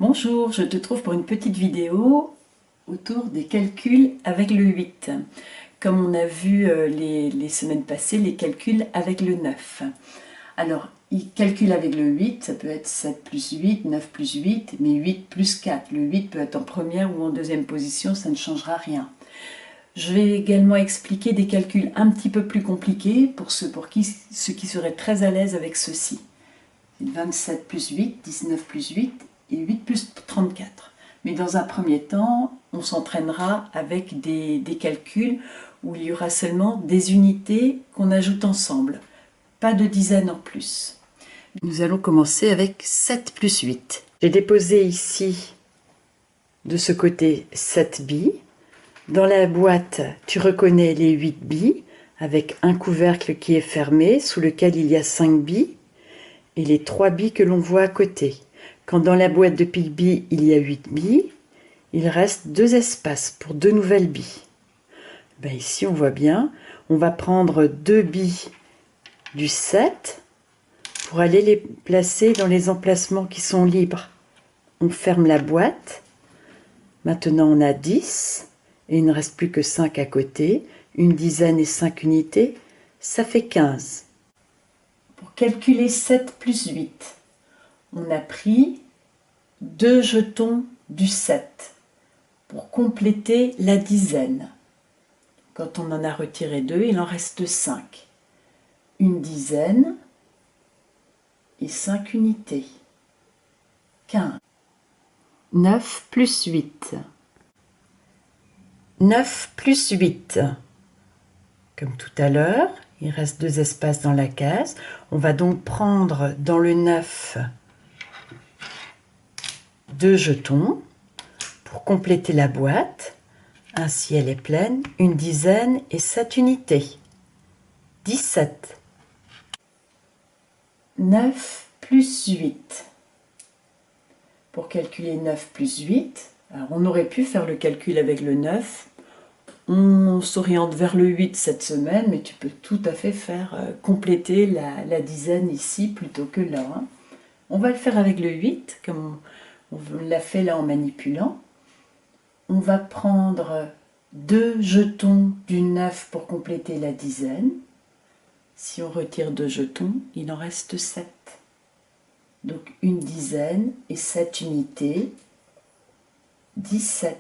Bonjour, je te trouve pour une petite vidéo autour des calculs avec le 8. Comme on a vu les semaines passées, les calculs avec le 9. Alors, calcul avec le 8, ça peut être 7 plus 8, 9 plus 8, mais 8 plus 4. Le 8 peut être en première ou en deuxième position, ça ne changera rien. Je vais également expliquer des calculs un petit peu plus compliqués pour ceux qui seraient très à l'aise avec ceci. 27 plus 8, 19 plus 8 et 8 plus 34. Mais dans un premier temps, on s'entraînera avec des calculs où il y aura seulement des unités qu'on ajoute ensemble, pas de dizaines en plus. Nous allons commencer avec 7 plus 8. J'ai déposé ici, de ce côté, 7 billes. Dans la boîte, tu reconnais les 8 billes, avec un couvercle qui est fermé, sous lequel il y a 5 billes, et les 3 billes que l'on voit à côté. Quand dans la boîte de pique-billes, il y a 8 billes, il reste 2 espaces pour 2 nouvelles billes. Ben ici, on voit bien, on va prendre 2 billes du 7 pour aller les placer dans les emplacements qui sont libres. On ferme la boîte. Maintenant, on a 10 et il ne reste plus que 5 à côté. Une dizaine et 5 unités, ça fait 15. Pour calculer 7 plus 8, on a pris 2 jetons du 7 pour compléter la dizaine. Quand on en a retiré 2, il en reste 5. Une dizaine et 5 unités. 15. 9 plus 8. 9 plus 8. Comme tout à l'heure, il reste 2 espaces dans la case. On va donc prendre dans le 9 2 jetons pour compléter la boîte. Ainsi, elle est pleine. Une dizaine et 7 unités. 17. 9 plus 8. Pour calculer 9 plus 8, alors on aurait pu faire le calcul avec le 9. On s'oriente vers le 8 cette semaine, mais tu peux tout à fait faire compléter la dizaine ici plutôt que là. On va le faire avec le 8, comme on l'a fait là en manipulant. On va prendre 2 jetons du 9 pour compléter la dizaine. Si on retire 2 jetons, il en reste 7. Donc une dizaine et 7 unités, 17.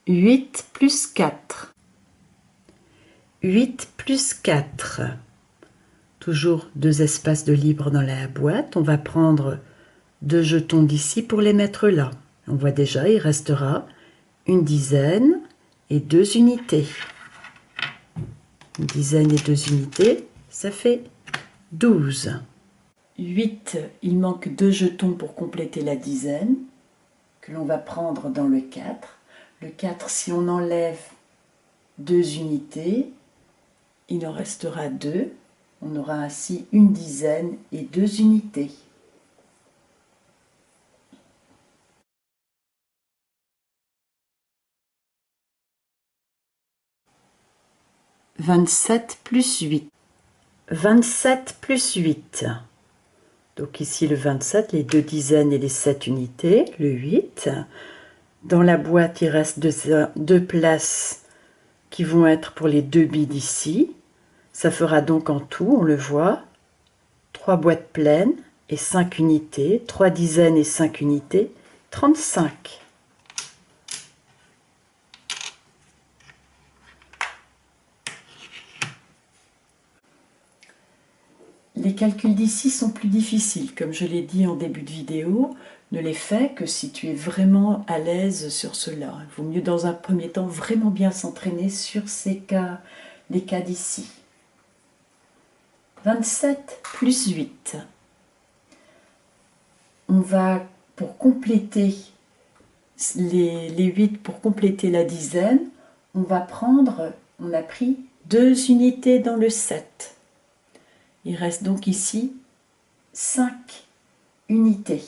8 plus 4. 8 plus 4. Toujours 2 espaces de libre dans la boîte. On va prendre 2 jetons d'ici pour les mettre là. On voit déjà, il restera une dizaine et 2 unités. Une dizaine et 2 unités, ça fait 12. 8, il manque 2 jetons pour compléter la dizaine, que l'on va prendre dans le 4. Le 4, si on enlève 2 unités, il en restera 2. On aura ainsi une dizaine et 2 unités. « 27 plus 8. 27 plus 8. Donc ici le 27, les 2 dizaines et les 7 unités, le 8. Dans la boîte, il reste 2 places qui vont être pour les 2 billes d'ici. Ça fera donc en tout, on le voit, 3 boîtes pleines et 5 unités, 3 dizaines et 5 unités, 35. Les calculs d'ici sont plus difficiles, comme je l'ai dit en début de vidéo. Ne les fais que si tu es vraiment à l'aise sur cela. Il vaut mieux dans un premier temps vraiment bien s'entraîner sur les cas d'ici. 27 plus 8. On va, pour compléter les 8, pour compléter la dizaine, on a pris 2 unités dans le 7. Il reste donc ici 5 unités.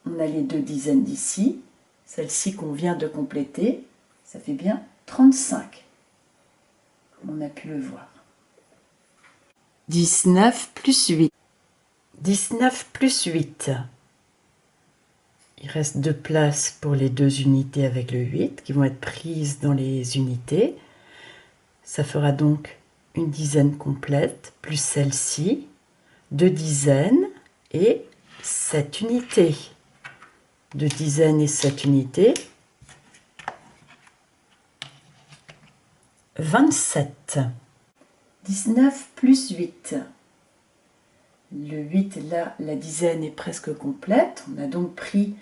On a les 2 dizaines d'ici, celle-ci qu'on vient de compléter, ça fait bien 35, comme on a pu le voir. 19 plus 8. 19 plus 8. Il reste 2 places pour les 2 unités avec le 8 qui vont être prises dans les unités. Ça fera donc une dizaine complète, plus celle-ci, 2 dizaines et 7 unités. 2 dizaines et 7 unités. 27. 19 plus 8. Le 8, là, la dizaine est presque complète. On a donc pris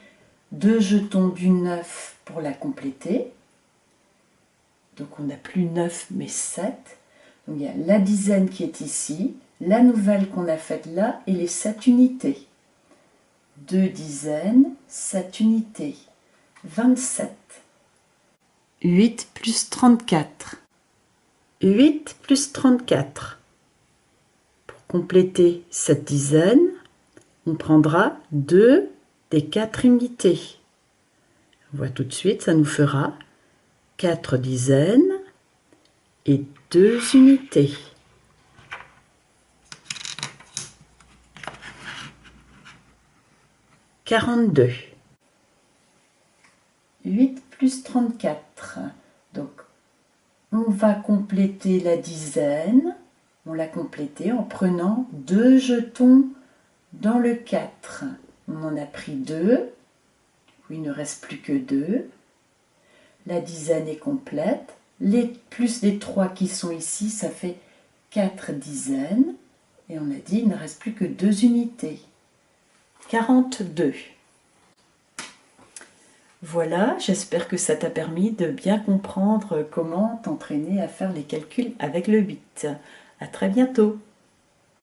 2 jetons du 9 pour la compléter. Donc on n'a plus 9 mais 7. Donc il y a la dizaine qui est ici, la nouvelle qu'on a faite là et les 7 unités. 2 dizaines, 7 unités. 27. 8 plus 34. 8 plus 34. Pour compléter cette dizaine, on prendra 2 des 4 unités. On voit tout de suite, ça nous fera 4 dizaines et 2 unités. 42. 8 plus 34. Donc, on va compléter la dizaine. On l'a complétée en prenant 2 jetons dans le 4. On en a pris 2. Il ne reste plus que 2. La dizaine est complète. Plus les 3 qui sont ici, ça fait 4 dizaines. Et on a dit il ne reste plus que 2 unités. 42. Voilà, j'espère que ça t'a permis de bien comprendre comment t'entraîner à faire les calculs avec le 8. À très bientôt.